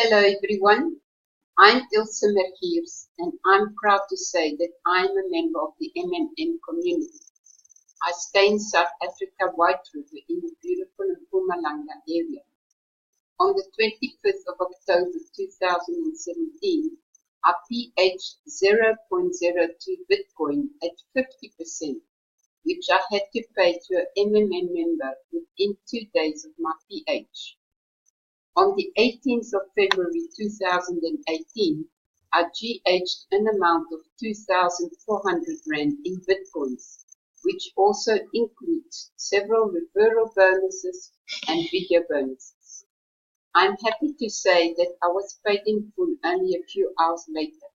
Hello everyone, I'm Ilse Mergiers and I'm proud to say that I'm a member of the MMM community. I stay in South Africa, White River in the beautiful Mpumalanga area. On the 25th of October 2017, I pH 0.02 Bitcoin at 50%, which I had to pay to a MMM member within 2 days of my pH. On the 18th of February 2018, I GH'd an amount of 2,400 Rand in Bitcoins, which also includes several referral bonuses and video bonuses. I'm happy to say that I was paid in full only a few hours later.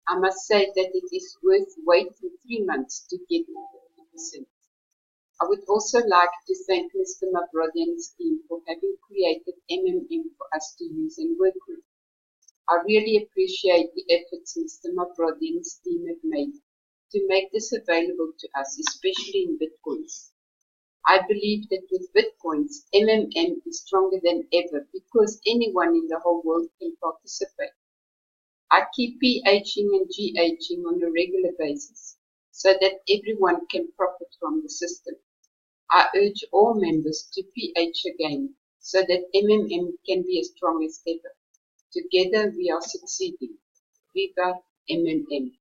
I must say that it is worth waiting 3 months to get 50%. I would also like to thank Mr. Mabrodi and his team for having created MMM for us to use and work with. I really appreciate the efforts Mr. Mabrodi and his team have made to make this available to us, especially in Bitcoins. I believe that with Bitcoins, MMM is stronger than ever because anyone in the whole world can participate. I keep pHing and GHing on a regular basis so that everyone can profit from the system. I urge all members to pH again so that MMM can be as strong as ever. Together we are succeeding. Viva MMM.